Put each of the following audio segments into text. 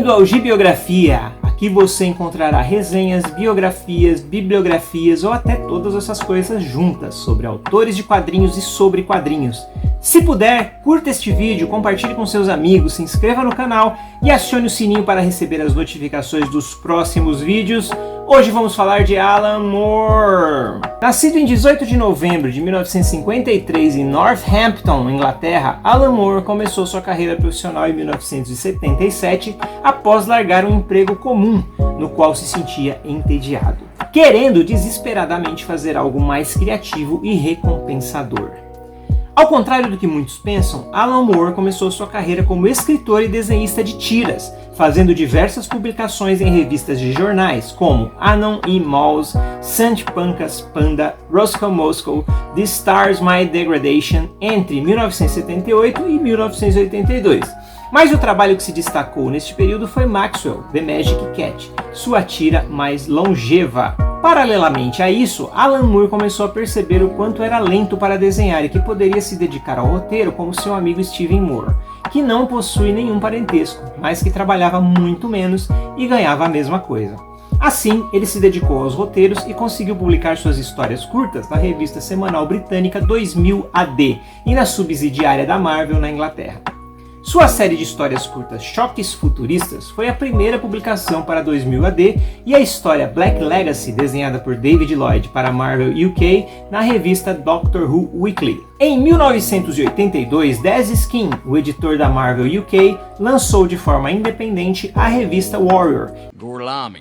Bem-vindo ao Gibiografia! Aqui você encontrará resenhas, biografias, bibliografias ou até todas essas coisas juntas sobre autores de quadrinhos e sobre quadrinhos. Se puder, curta este vídeo, compartilhe com seus amigos, se inscreva no canal e acione o sininho para receber as notificações dos próximos vídeos. Hoje vamos falar de Alan Moore. Nascido em 18 de novembro de 1953 em Northampton, Inglaterra, Alan Moore começou sua carreira profissional em 1977 após largar um emprego comum, no qual se sentia entediado, querendo desesperadamente fazer algo mais criativo e recompensador. Ao contrário do que muitos pensam, Alan Moore começou sua carreira como escritor e desenhista de tiras, fazendo diversas publicações em revistas de jornais como Anon e Mouse, Sant Pancras Panda, Roscoe Moscow, The Stars My Degradation, entre 1978 e 1982. Mas o trabalho que se destacou neste período foi Maxwell, The Magic Cat, sua tira mais longeva. Paralelamente a isso, Alan Moore começou a perceber o quanto era lento para desenhar e que poderia se dedicar ao roteiro como seu amigo Steven Moore, que não possui nenhum parentesco, mas que trabalhava muito menos e ganhava a mesma coisa. Assim, ele se dedicou aos roteiros e conseguiu publicar suas histórias curtas na revista semanal britânica 2000 AD e na subsidiária da Marvel na Inglaterra. Sua série de histórias curtas Choques Futuristas foi a primeira publicação para 2000 AD e a história Black Legacy, desenhada por David Lloyd para a Marvel UK na revista Doctor Who Weekly. Em 1982, Dez Skin, o editor da Marvel UK, lançou de forma independente a revista Warrior.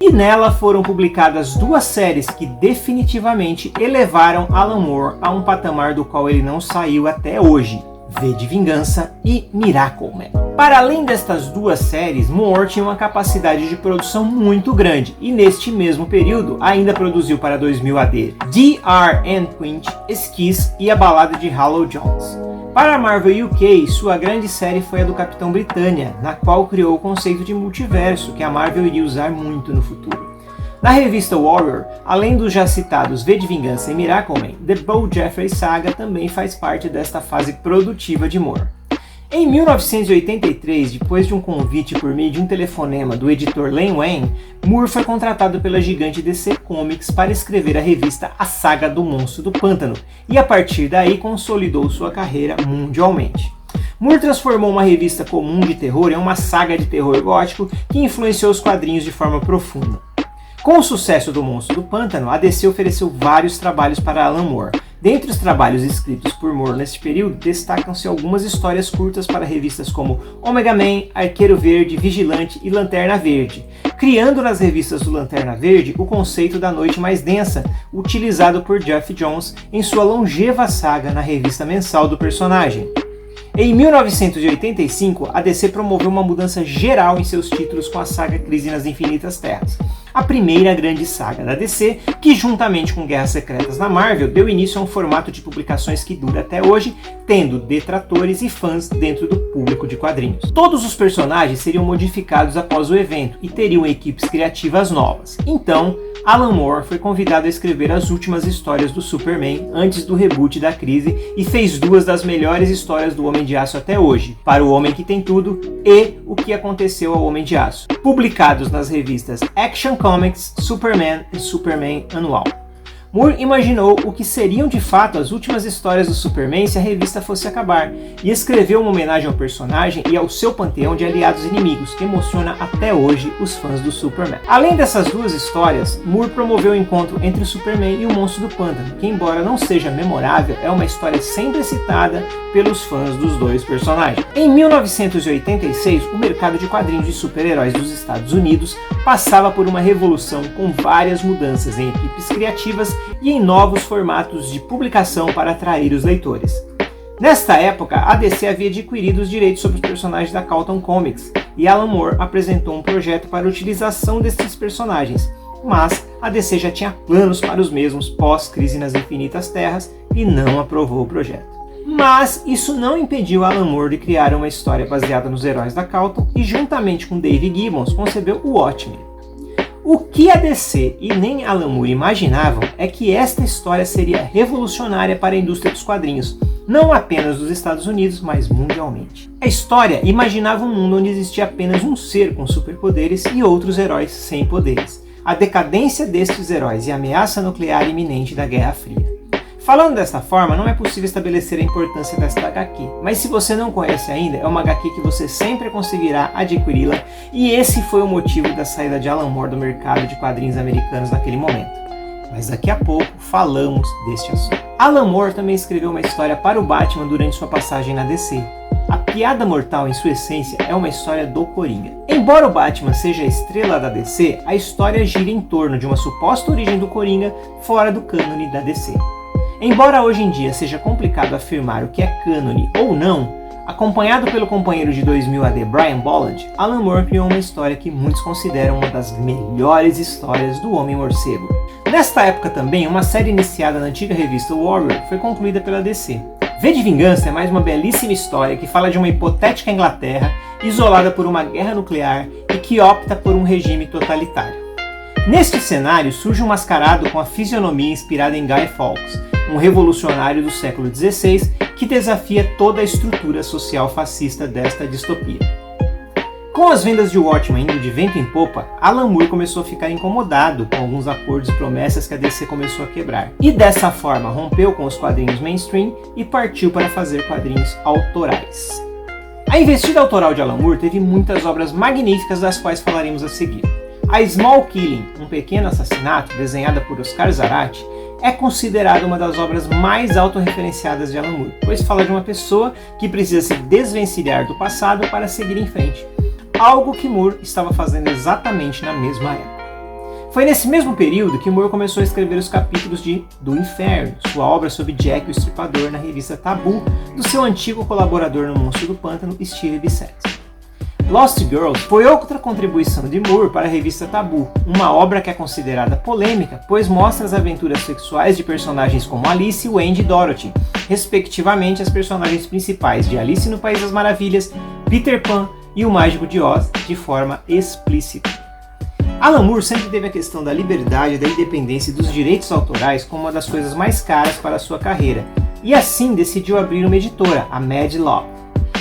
E nela foram publicadas duas séries que definitivamente elevaram Alan Moore a um patamar do qual ele não saiu até hoje. V de Vingança e Miracleman. Para além destas duas séries, Moore tinha uma capacidade de produção muito grande e neste mesmo período ainda produziu para 2000 AD D.R. Quint, Esquis e a balada de Hallow Jones. Para a Marvel UK, sua grande série foi a do Capitão Britânia, na qual criou o conceito de multiverso que a Marvel iria usar muito no futuro. Na revista Warrior, além dos já citados V de Vingança e Miracleman, The Bo Jeffrey Saga também faz parte desta fase produtiva de Moore. Em 1983, depois de um convite por meio de um telefonema do editor Len Wein, Moore foi contratado pela gigante DC Comics para escrever a revista A Saga do Monstro do Pântano, e a partir daí consolidou sua carreira mundialmente. Moore transformou uma revista comum de terror em uma saga de terror gótico que influenciou os quadrinhos de forma profunda. Com o sucesso do Monstro do Pântano, a DC ofereceu vários trabalhos para Alan Moore. Dentre os trabalhos escritos por Moore neste período, destacam-se algumas histórias curtas para revistas como Omega Man, Arqueiro Verde, Vigilante e Lanterna Verde, criando nas revistas do Lanterna Verde o conceito da Noite Mais Densa, utilizado por Geoff Johns em sua longeva saga na revista mensal do personagem. Em 1985, a DC promoveu uma mudança geral em seus títulos com a saga Crise nas Infinitas Terras, a primeira grande saga da DC, que juntamente com Guerras Secretas na Marvel, deu início a um formato de publicações que dura até hoje, tendo detratores e fãs dentro do público de quadrinhos. Todos os personagens seriam modificados após o evento e teriam equipes criativas novas. Então, Alan Moore foi convidado a escrever as últimas histórias do Superman antes do reboot da Crise e fez duas das melhores histórias do Homem de Aço até hoje, para o Homem que Tem Tudo e O que Aconteceu ao Homem de Aço, publicados nas revistas Action Comics, Superman e Superman Anual. Moore imaginou o que seriam de fato as últimas histórias do Superman se a revista fosse acabar, e escreveu uma homenagem ao personagem e ao seu panteão de aliados inimigos, que emociona até hoje os fãs do Superman. Além dessas duas histórias, Moore promoveu o encontro entre o Superman e o Monstro do Pântano, que embora não seja memorável, é uma história sempre citada pelos fãs dos dois personagens. Em 1986, o mercado de quadrinhos de super-heróis dos Estados Unidos passava por uma revolução com várias mudanças em equipes criativas e em novos formatos de publicação para atrair os leitores. Nesta época, a DC havia adquirido os direitos sobre os personagens da Carlton Comics e Alan Moore apresentou um projeto para a utilização desses personagens, mas a DC já tinha planos para os mesmos pós-Crise nas Infinitas Terras e não aprovou o projeto. Mas isso não impediu Alan Moore de criar uma história baseada nos heróis da Carlton e, juntamente com Dave Gibbons, concebeu o Watchmen. O O que a DC e nem Alan Moore imaginavam é que esta história seria revolucionária para a indústria dos quadrinhos, não apenas dos Estados Unidos, mas mundialmente. A história imaginava um mundo onde existia apenas um ser com superpoderes e outros heróis sem poderes, a decadência destes heróis e a ameaça nuclear iminente da Guerra Fria. Falando desta forma, não é possível estabelecer a importância desta HQ, mas se você não conhece ainda, é uma HQ que você sempre conseguirá adquiri-la, e esse foi o motivo da saída de Alan Moore do mercado de quadrinhos americanos naquele momento. Mas daqui a pouco falamos deste assunto. Alan Moore também escreveu uma história para o Batman durante sua passagem na DC. A Piada Mortal, em sua essência, é uma história do Coringa. Embora o Batman seja a estrela da DC, a história gira em torno de uma suposta origem do Coringa fora do cânone da DC. Embora hoje em dia seja complicado afirmar o que é cânone ou não, acompanhado pelo companheiro de 2000 AD Brian Bolland, Alan Moore criou uma história que muitos consideram uma das melhores histórias do Homem-Morcego. Nesta época também, uma série iniciada na antiga revista Warrior foi concluída pela DC. V de Vingança é mais uma belíssima história que fala de uma hipotética Inglaterra isolada por uma guerra nuclear e que opta por um regime totalitário. Neste cenário surge um mascarado com a fisionomia inspirada em Guy Fawkes, um revolucionário do século XVI que desafia toda a estrutura social fascista desta distopia. Com as vendas de Watchmen indo de vento em popa, Alan Moore começou a ficar incomodado com alguns acordos e promessas que a DC começou a quebrar. E dessa forma rompeu com os quadrinhos mainstream e partiu para fazer quadrinhos autorais. A investida autoral de Alan Moore teve muitas obras magníficas das quais falaremos a seguir. A Small Killing, um pequeno assassinato, desenhada por Oscar Zarate, é considerada uma das obras mais autorreferenciadas de Alan Moore, pois fala de uma pessoa que precisa se desvencilhar do passado para seguir em frente, algo que Moore estava fazendo exatamente na mesma época. Foi nesse mesmo período que Moore começou a escrever os capítulos de Do Inferno, sua obra sobre Jack o Estripador na revista Tabu, do seu antigo colaborador no Monstro do Pântano, Steve Bissette. Lost Girls foi outra contribuição de Moore para a revista Tabu, uma obra que é considerada polêmica, pois mostra as aventuras sexuais de personagens como Alice, Wendy e Dorothy, respectivamente as personagens principais de Alice no País das Maravilhas, Peter Pan e o Mágico de Oz, de forma explícita. Alan Moore sempre teve a questão da liberdade, da independência e dos direitos autorais como uma das coisas mais caras para a sua carreira, e assim decidiu abrir uma editora, a Mad Love.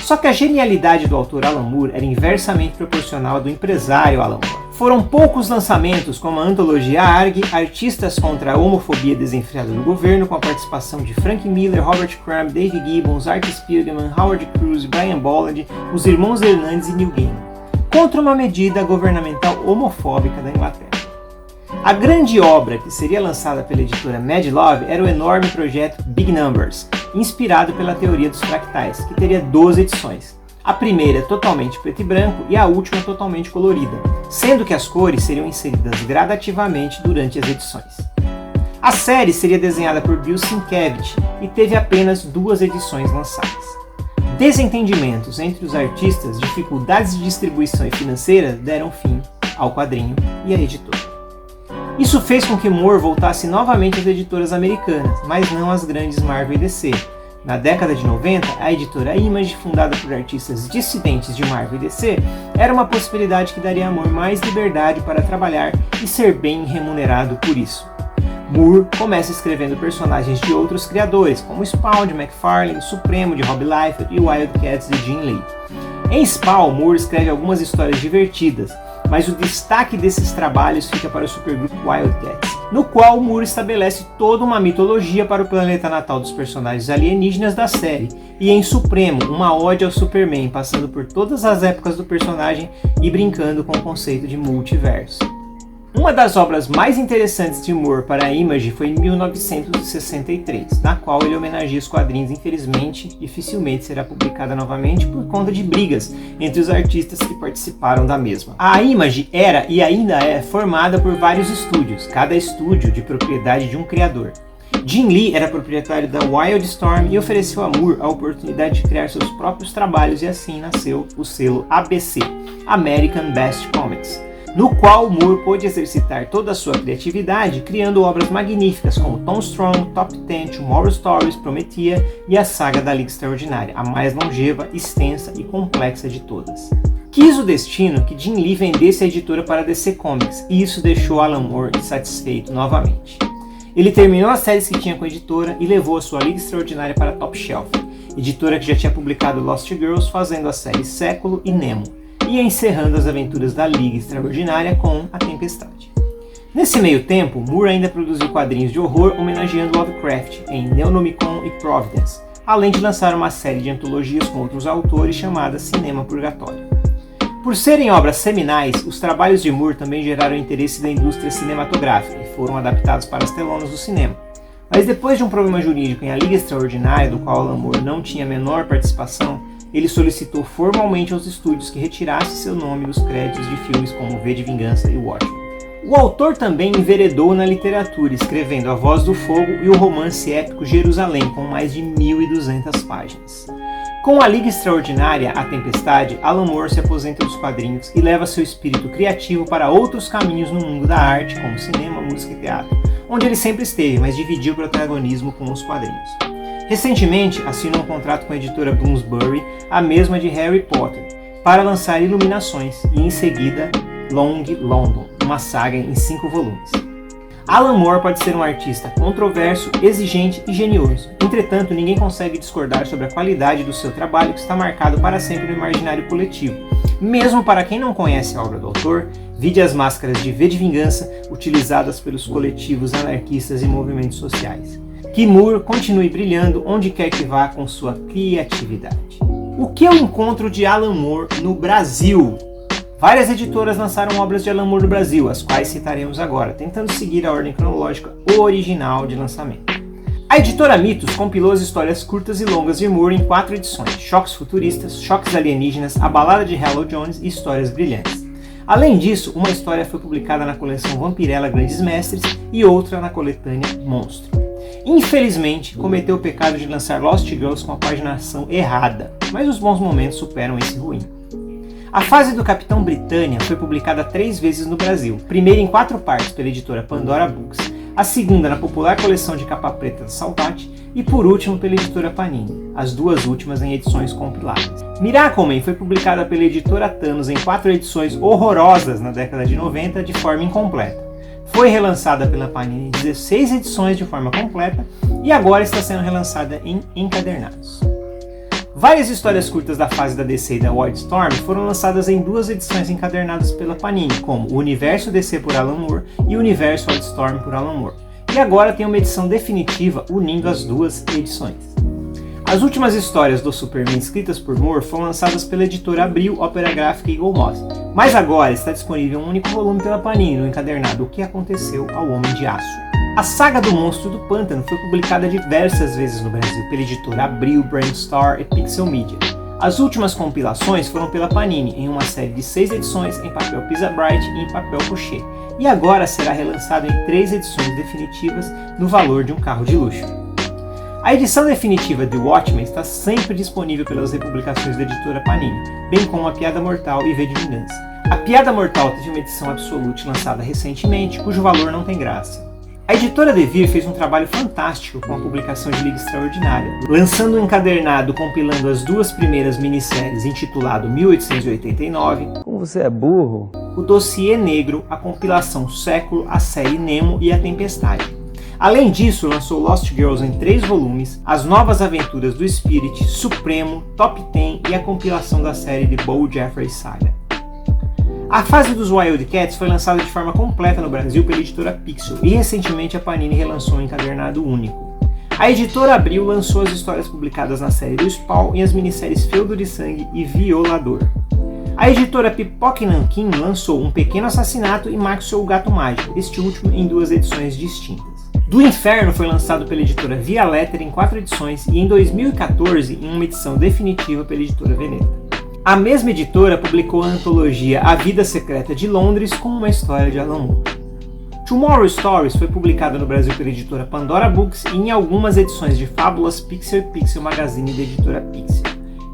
Só que a genialidade do autor Alan Moore era inversamente proporcional à do empresário Alan Moore. Foram poucos lançamentos como a antologia ARG, Artistas contra a Homofobia Desenfreada no Governo, com a participação de Frank Miller, Robert Crumb, Dave Gibbons, Art Spiegelman, Howard Cruz, Brian Bolland, os irmãos Hernandes e Neil Gaiman, contra uma medida governamental homofóbica da Inglaterra. A grande obra que seria lançada pela editora Mad Love era o enorme projeto Big Numbers, inspirado pela teoria dos fractais, que teria 12 edições. A primeira totalmente preto e branco e a última totalmente colorida, sendo que as cores seriam inseridas gradativamente durante as edições. A série seria desenhada por Bill Sienkiewicz e teve apenas 2 edições lançadas. Desentendimentos entre os artistas, dificuldades de distribuição e financeira deram fim ao quadrinho e à editora. Isso fez com que Moore voltasse novamente às editoras americanas, mas não às grandes Marvel e DC. Na década de 90, a editora Image, fundada por artistas dissidentes de Marvel e DC, era uma possibilidade que daria a Moore mais liberdade para trabalhar e ser bem remunerado por isso. Moore começa escrevendo personagens de outros criadores, como Spawn de McFarlane, Supremo de Rob Liefeld e Wildcats de Jim Lee. Em Spawn, Moore escreve algumas histórias divertidas, mas o destaque desses trabalhos fica para o supergrupo Wildcats, no qual Moore estabelece toda uma mitologia para o planeta natal dos personagens alienígenas da série, e em Supremo, uma ode ao Superman, passando por todas as épocas do personagem e brincando com o conceito de multiverso. Uma das obras mais interessantes de Moore para a Image foi em 1963, na qual ele homenageia os quadrinhos. Infelizmente, dificilmente será publicada novamente por conta de brigas entre os artistas que participaram da mesma. A Image era e ainda é formada por vários estúdios, cada estúdio de propriedade de um criador. Jim Lee era proprietário da Wildstorm e ofereceu a Moore a oportunidade de criar seus próprios trabalhos, e assim nasceu o selo ABC, American Best Comics, no qual Moore pôde exercitar toda a sua criatividade, criando obras magníficas como Tom Strong, Top Ten, Tomorrow Stories, Prometheia e a saga da Liga Extraordinária, a mais longeva, extensa e complexa de todas. Quis o destino que Jim Lee vendesse a editora para a DC Comics, e isso deixou Alan Moore insatisfeito novamente. Ele terminou as séries que tinha com a editora e levou a sua Liga Extraordinária para a Top Shelf, editora que já tinha publicado Lost Girls, fazendo as séries Século e Nemo, e encerrando as aventuras da Liga Extraordinária com A Tempestade. Nesse meio tempo, Moore ainda produziu quadrinhos de horror homenageando Lovecraft em Neonomicon e Providence, além de lançar uma série de antologias com outros autores chamada Cinema Purgatório. Por serem obras seminais, os trabalhos de Moore também geraram interesse da indústria cinematográfica e foram adaptados para as telonas do cinema. Mas depois de um problema jurídico em A Liga Extraordinária, do qual Alan Moore não tinha a menor participação, ele solicitou formalmente aos estúdios que retirasse seu nome dos créditos de filmes como V de Vingança e Watchmen. O autor também enveredou na literatura, escrevendo A Voz do Fogo e o romance épico Jerusalém, com mais de 1.200 páginas. Com A Liga Extraordinária, A Tempestade, Alan Moore se aposenta dos quadrinhos e leva seu espírito criativo para outros caminhos no mundo da arte, como cinema, música e teatro, onde ele sempre esteve, mas dividiu o protagonismo com os quadrinhos. Recentemente, assinou um contrato com a editora Bloomsbury, a mesma de Harry Potter, para lançar Iluminações e, em seguida, Long London, uma saga em 5 volumes. Alan Moore pode ser um artista controverso, exigente e genioso. Entretanto, ninguém consegue discordar sobre a qualidade do seu trabalho, que está marcado para sempre no imaginário coletivo. Mesmo para quem não conhece a obra do autor, vide as máscaras de V de Vingança utilizadas pelos coletivos anarquistas e movimentos sociais. Que Moore continue brilhando onde quer que vá com sua criatividade. O que eu encontro de Alan Moore no Brasil? Várias editoras lançaram obras de Alan Moore no Brasil, as quais citaremos agora, tentando seguir a ordem cronológica original de lançamento. A editora Mitos compilou as histórias curtas e longas de Moore em 4 edições: Choques Futuristas, Choques Alienígenas, A Balada de Hello Jones e Histórias Brilhantes. Além disso, uma história foi publicada na coleção Vampirella Grandes Mestres e outra na coletânea Monstro. Infelizmente, cometeu o pecado de lançar Lost Girls com a paginação errada, mas os bons momentos superam esse ruim. A fase do Capitão Britânia foi publicada 3 vezes no Brasil, primeiro em 4 partes pela editora Pandora Books, a segunda na popular coleção de capa preta da Salvat e por último pela editora Panini, as 2 últimas em edições compiladas. Miracleman foi publicada pela editora Thanos em 4 edições horrorosas na década de 90 de forma incompleta. Foi relançada pela Panini em 16 edições de forma completa e agora está sendo relançada em encadernados. Várias histórias curtas da fase da DC e da Wildstorm foram lançadas em 2 edições encadernadas pela Panini, como o Universo DC por Alan Moore e o Universo Wildstorm por Alan Moore, e agora tem uma edição definitiva unindo as 2 edições. As últimas histórias do Superman escritas por Moore foram lançadas pela editora Abril, Opera Gráfica e Eagle Moss, mas agora está disponível um único volume pela Panini no encadernado O que Aconteceu ao Homem de Aço. A saga do Monstro do Pântano foi publicada diversas vezes no Brasil pela editora Abril, Brainstar e Pixel Media. As últimas compilações foram pela Panini em uma série de 6 edições em papel Pisa Bright e em papel Pochê, e agora será relançado em 3 edições definitivas no valor de um carro de luxo. A edição definitiva de Watchmen está sempre disponível pelas republicações da editora Panini, bem como A Piada Mortal e V de Vingança. A Piada Mortal teve uma edição absolute lançada recentemente, cujo valor não tem graça. A editora Devir fez um trabalho fantástico com a publicação de Liga Extraordinária, lançando um encadernado compilando as 2 primeiras minisséries intitulado 1889, Como você é burro, o Dossiê Negro, a compilação Século, a série Nemo e A Tempestade. Além disso, lançou Lost Girls em 3 volumes, as novas aventuras do Spirit, Supremo, Top 10 e a compilação da série de Bo Jeffrey Saga. A fase dos Wildcats foi lançada de forma completa no Brasil pela editora Pixel e recentemente a Panini relançou um encadernado único. A editora Abril lançou as histórias publicadas na série do Spawn e as minisséries Feudo de Sangue e Violador. A editora Pipoca e Nanquim lançou Um Pequeno Assassinato e Maxwell o Gato Mágico, este último em 2 edições distintas. Do Inferno foi lançado pela editora Via Letter em 4 edições e em 2014 em uma edição definitiva pela editora Veneta. A mesma editora publicou a antologia A Vida Secreta de Londres com uma história de Alan Moore. Tomorrow Stories foi publicada no Brasil pela editora Pandora Books e em algumas edições de Fábulas Pixel e Pixel Magazine da editora Pixel,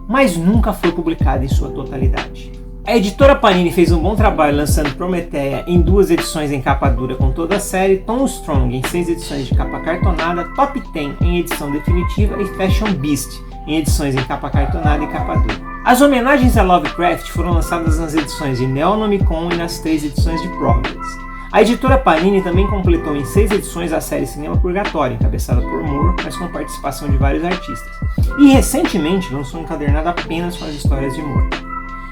mas nunca foi publicada em sua totalidade. A editora Panini fez um bom trabalho lançando Prometeia em 2 edições em capa dura com toda a série, Tom Strong em 6 edições de capa cartonada, Top 10 em edição definitiva e Fashion Beast em edições em capa cartonada e capa dura. As homenagens a Lovecraft foram lançadas nas edições de Neonomicon e nas 3 edições de Providence. A editora Panini também completou em 6 edições a série Cinema Purgatório, encabeçada por Moore, mas com participação de vários artistas. E recentemente lançou um encadernado apenas com as histórias de Moore.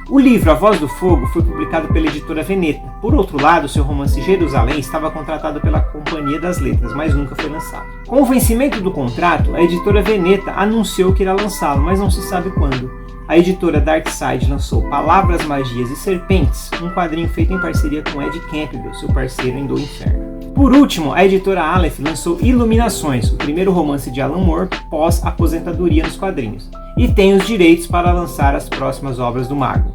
O livro A Voz do Fogo foi publicado pela editora Veneta. Por outro lado, seu romance Jerusalém estava contratado pela Companhia das Letras, mas nunca foi lançado. Com o vencimento do contrato, a editora Veneta anunciou que irá lançá-lo, mas não se sabe quando. A editora Darkside lançou Palavras, Magias e Serpentes, um quadrinho feito em parceria com Ed Campbell, seu parceiro em Do Inferno. Por último, a editora Aleph lançou Iluminações, o primeiro romance de Alan Moore pós-aposentadoria nos quadrinhos, e tem os direitos para lançar as próximas obras do mago.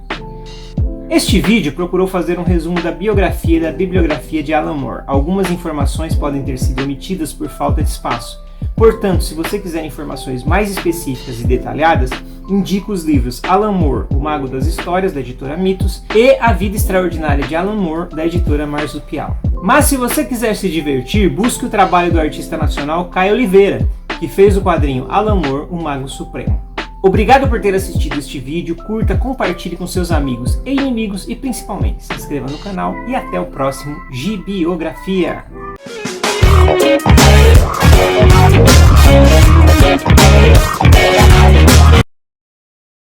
Este vídeo procurou fazer um resumo da biografia e da bibliografia de Alan Moore. Algumas informações podem ter sido omitidas por falta de espaço. Portanto, se você quiser informações mais específicas e detalhadas, indico os livros Alan Moore, O Mago das Histórias, da editora Mitos, e A Vida Extraordinária de Alan Moore, da editora Marsupial. Mas se você quiser se divertir, busque o trabalho do artista nacional Caio Oliveira, que fez o quadrinho Alan Moore, o Mago Supremo. Obrigado por ter assistido este vídeo, curta, compartilhe com seus amigos e inimigos e principalmente se inscreva no canal e até o próximo Gibiografia!